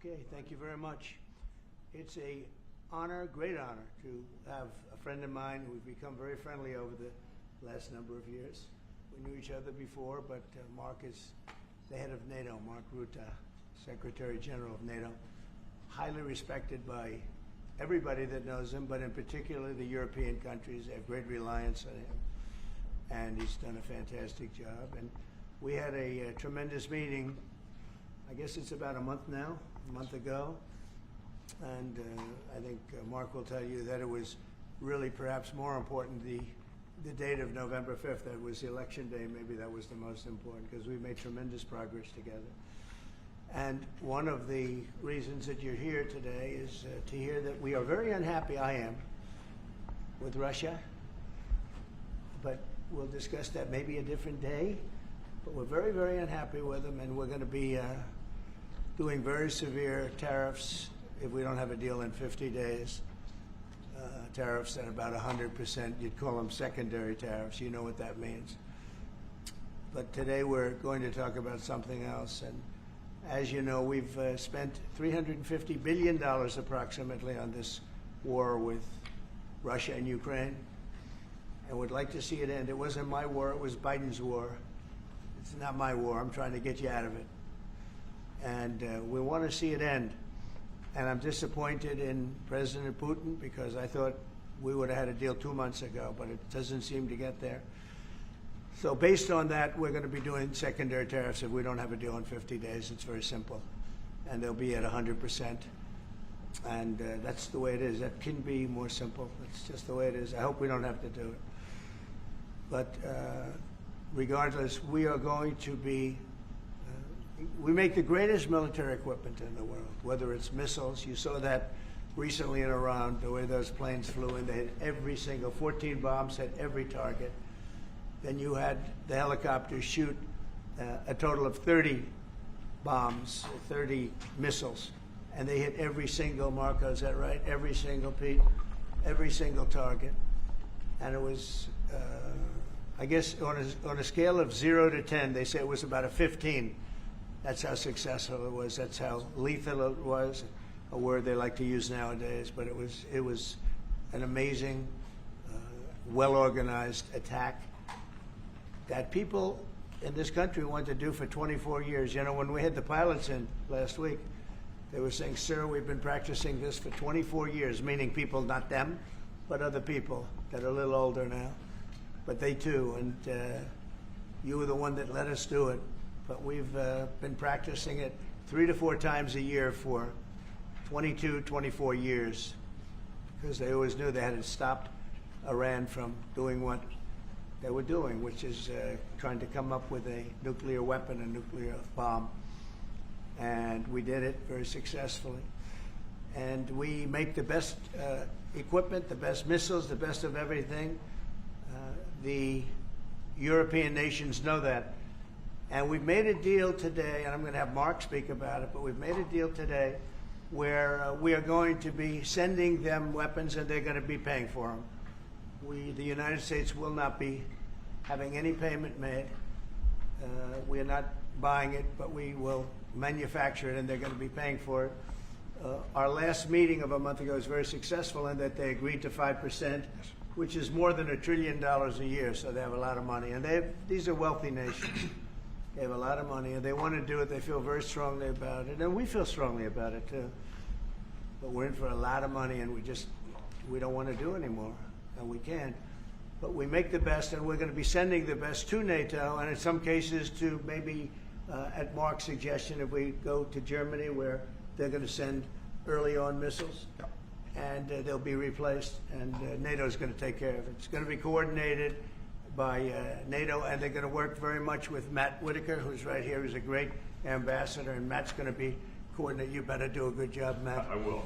Okay, thank you very much. It's a honor, great honor, to have a friend of mine who we've become very friendly over the last number of years. We knew each other before, but Mark is the head of NATO, Mark Rutte, Secretary General of NATO, highly respected by everybody that knows him, but in particular the European countries. They have great reliance on him, and he's done a fantastic job. And we had a tremendous meeting, I guess it's about a month ago, and I think Mark will tell you that it was really perhaps more important the date of November 5th. That was the election day. Maybe that was the most important, because we made tremendous progress together. And one of the reasons that you're here today is to hear that we are very unhappy, I am, with Russia. But we'll discuss that maybe a different day. But we're very, very unhappy with them, and we're going to be doing very severe tariffs if we don't have a deal in 50 days. Tariffs at about 100%. You'd call them secondary tariffs. You know what that means. But today we're going to talk about something else. And as you know, we've spent $350 billion approximately on this war with Russia and Ukraine, and would like to see it end. It wasn't my war, it was Biden's war. It's not my war. I'm trying to get you out of it. And we want to see it end. And I'm disappointed in President Putin, because I thought we would have had a deal 2 months ago, but it doesn't seem to get there. So based on that, we're going to be doing secondary tariffs if we don't have a deal in 50 days. It's very simple. And they'll be at 100%. And that's the way it is. That can be more simple. It's just the way it is. I hope we don't have to do it. But regardless, we are going to be we make the greatest military equipment in the world, whether it's missiles. You saw that recently in Iran, the way those planes flew in. They hit every single, 14 bombs hit every target. Then you had the helicopters shoot a total of 30 bombs, 30 missiles, and they hit every single, Marco, is that right? Every single, Pete? Every single target. And it was, I guess, on a scale of 0 to 10, they say it was about a 15. That's how successful it was. That's how lethal it was, a word they like to use nowadays. But it was an amazing, well-organized attack that people in this country want to do for 24 years. You know, when we had the pilots in last week, they were saying, "Sir, we've been practicing this for 24 years," meaning people, not them, but other people that are a little older now. But they too, and you were the one that let us do it. But we've been practicing it 3 to 4 times a year for 22, 24 years, because they always knew they had to stop Iran from doing what they were doing, which is trying to come up with a nuclear weapon, a nuclear bomb. And we did it very successfully. And we make the best equipment, the best missiles, the best of everything. The European nations know that. And we've made a deal today, and I'm going to have Mark speak about it, but we've made a deal today where we are going to be sending them weapons, and they're going to be paying for them. The United States will not be having any payment made. We are not buying it, but we will manufacture it, and they're going to be paying for it. Our last meeting of a month ago was very successful in that they agreed to 5%, which is more than $1 trillion a year, so they have a lot of money. And these are wealthy nations. They have a lot of money, and they want to do it. They feel very strongly about it, and we feel strongly about it, too. But we're in for a lot of money, and we don't want to do anymore, and we can't. But we make the best, and we're going to be sending the best to NATO, and in some cases to maybe, at Mark's suggestion, if we go to Germany, where they're going to send early on missiles, and they'll be replaced, and NATO's going to take care of it. It's going to be coordinated by NATO, and they're going to work very much with Matt Whitaker, who's right here, who's a great ambassador, and Matt's going to be coordinating. You better do a good job, Matt. I will.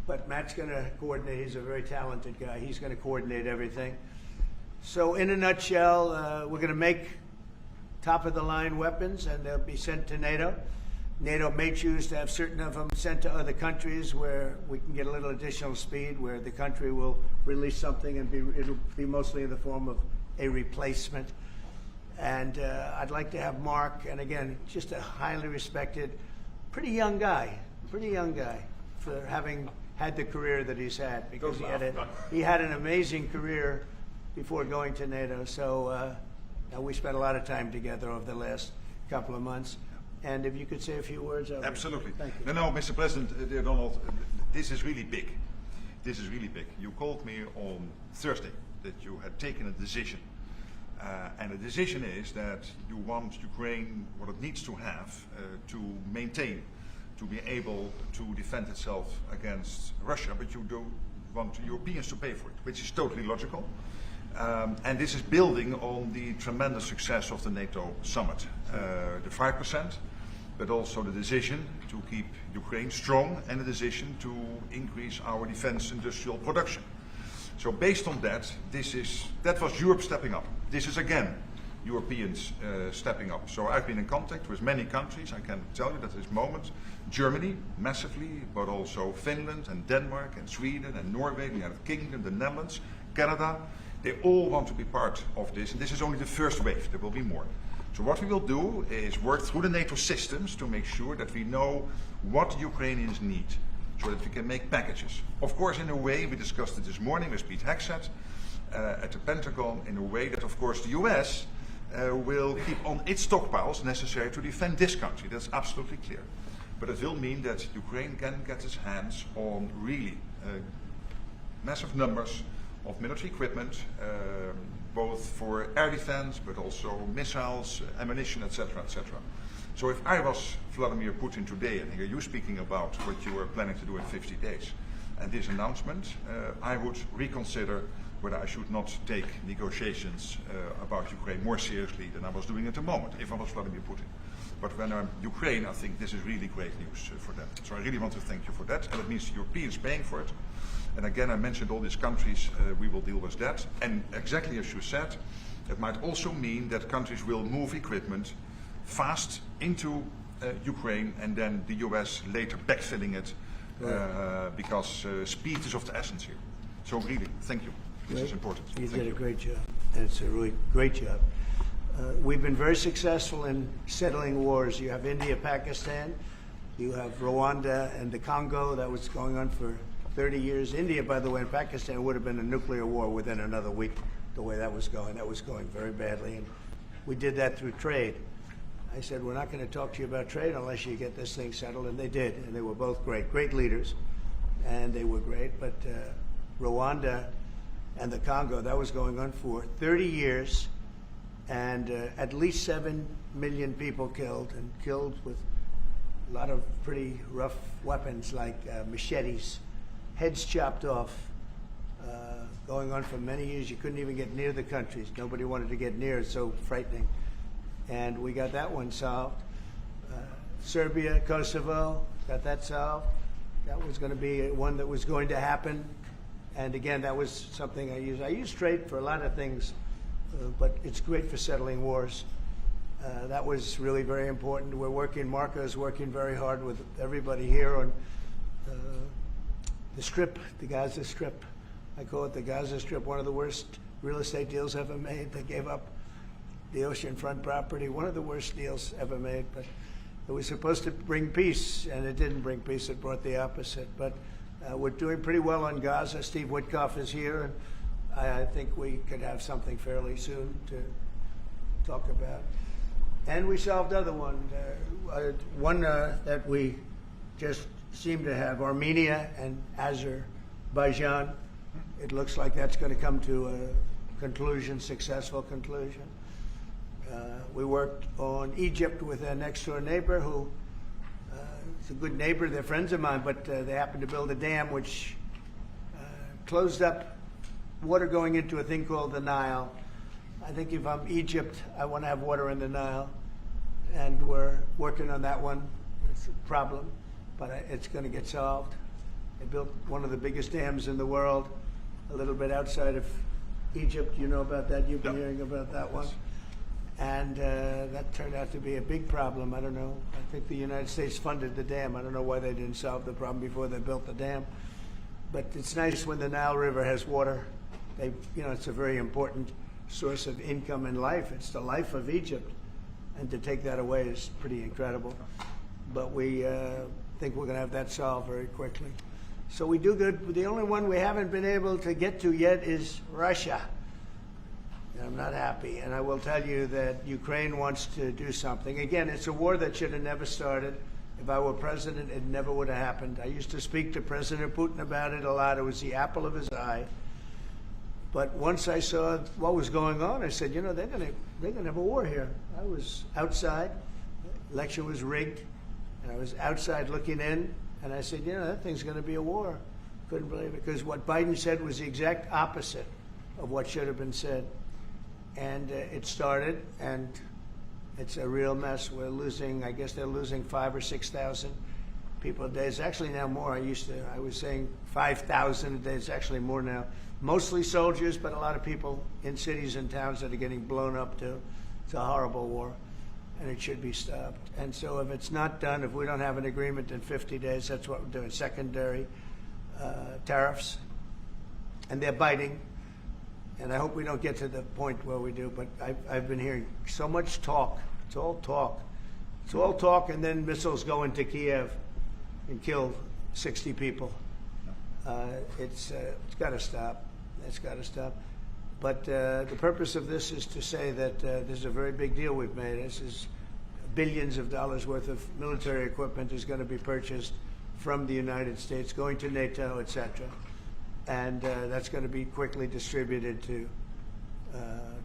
But Matt's going to coordinate. He's a very talented guy. He's going to coordinate everything. So in a nutshell, we're going to make top-of-the-line weapons, and they'll be sent to NATO. NATO may choose to have certain of them sent to other countries where we can get a little additional speed, where the country will release something, and it'll be mostly in the form of a replacement. And I'd like to have Mark, and again, just a highly respected, pretty young guy, pretty young guy for having had the career that he's had, because he had an amazing career before going to NATO. So we spent a lot of time together over the last couple of months. And if you could say a few words. Absolutely. Thank you. No, Mr. President, dear Donald, this is really big. This is really big. You called me on Thursday that you had taken a decision. And the decision is that you want Ukraine what it needs to have to maintain, to be able to defend itself against Russia, but you don't want Europeans to pay for it, which is totally logical. And this is building on the tremendous success of the NATO summit. The 5%, but also the decision to keep Ukraine strong and the decision to increase our defense industrial production. So based on that, that was Europe stepping up. This is again Europeans stepping up. So I've been in contact with many countries. I can tell you that at this moment, Germany massively, but also Finland and Denmark and Sweden and Norway, the United Kingdom, the Netherlands, Canada, they all want to be part of this. And this is only the first wave. There will be more. So what we will do is work through the NATO systems to make sure that we know what Ukrainians need, so that we can make packages. Of course, in a way, we discussed it this morning with Pete Hegseth at the Pentagon, in a way that, of course, the US will keep on its stockpiles necessary to defend this country. That's absolutely clear. But it will mean that Ukraine can get its hands on really massive numbers of military equipment, both for air defense, but also missiles, ammunition, etc., etc. So if I was Vladimir Putin today and hear you speaking about what you are planning to do in 50 days, and this announcement, I would reconsider whether I should not take negotiations about Ukraine more seriously than I was doing at the moment, if I was Vladimir Putin. But when I'm Ukraine, I think this is really great news for them. So I really want to thank you for that, and it means the Europeans paying for it. And again, I mentioned all these countries, we will deal with that. And exactly as you said, it might also mean that countries will move equipment fast into Ukraine, and then the US later backfilling it, because speed is of the essence here. So really, thank you. This is important. You did a great job. It's a really great job. We've been very successful in settling wars. You have India, Pakistan, you have Rwanda and the Congo. That was going on for 30 years. India, by the way, and Pakistan would have been a nuclear war within another week, the way that was going. That was going very badly. And we did that through trade. I said, we're not going to talk to you about trade unless you get this thing settled. And they did. And they were both great leaders. And they were great. But Rwanda and the Congo, that was going on for 30 years. And at least 7 million people killed, and killed with a lot of pretty rough weapons like machetes, heads chopped off, going on for many years. You couldn't even get near the countries. Nobody wanted to get near. It's so frightening. And we got that one solved. Serbia, Kosovo, got that solved. That was going to be one that was going to happen. And again, that was something I used. I use trade for a lot of things, but it's great for settling wars. That was really very important. We're working, Marco's working very hard with everybody here on the Strip, the Gaza Strip. I call it the Gaza Strip, one of the worst real estate deals ever made. They gave up the oceanfront property, one of the worst deals ever made. But it was supposed to bring peace, and it didn't bring peace. It brought the opposite. But we're doing pretty well on Gaza. Steve Witkoff is here, and I think we could have something fairly soon to talk about. And we solved other one. One that we just seem to have, Armenia and Azerbaijan. It looks like that's going to come to a conclusion, successful conclusion. We worked on Egypt with a next-door neighbor who is a good neighbor. They're friends of mine, but they happened to build a dam which closed up water going into a thing called the Nile. I think if I'm Egypt, I want to have water in the Nile, and we're working on that one. It's a problem, but it's going to get solved. They built one of the biggest dams in the world, a little bit outside of Egypt. You know about that? You've been hearing about that one. And that turned out to be a big problem. I don't know. I think the United States funded the dam. I don't know why they didn't solve the problem before they built the dam. But it's nice when the Nile River has water. It's a very important source of income and life. It's the life of Egypt. And to take that away is pretty incredible. But we think we're going to have that solved very quickly. So we do good. The only one we haven't been able to get to yet is Russia. And I'm not happy. And I will tell you that Ukraine wants to do something. Again, it's a war that should have never started. If I were president, it never would have happened. I used to speak to President Putin about it a lot. It was the apple of his eye. But once I saw what was going on, I said, you know, they're gonna have a war here. I was outside. The election was rigged. And I was outside looking in. And I said, you know, that thing's going to be a war. Couldn't believe it. Because what Biden said was the exact opposite of what should have been said. And it started, and it's a real mess. We're losing, I guess they're losing 5,000 or 6,000 people a day. It's actually now more. I was saying 5,000 a day. It's actually more now. Mostly soldiers, but a lot of people in cities and towns that are getting blown up too. It's a horrible war, and it should be stopped. And so if it's not done, if we don't have an agreement in 50 days, that's what we're doing. Secondary tariffs, and they're biting. And I hope we don't get to the point where we do, but I've been hearing so much talk. It's all talk. It's all talk, and then missiles go into Kiev and kill 60 people. It's got to stop. It's got to stop. But the purpose of this is to say that this is a very big deal we've made. This is billions of dollars worth of military equipment is going to be purchased from the United States, going to NATO, et cetera. And that's going to be quickly distributed to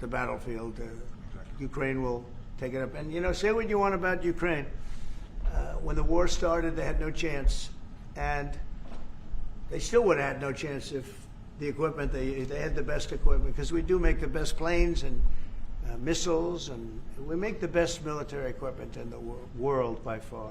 the battlefield. Ukraine will take it up. And, you know, say what you want about Ukraine. When the war started, they had no chance. And they still would have had no chance if the equipment, they had the best equipment, because we do make the best planes and missiles, and we make the best military equipment in the world by far.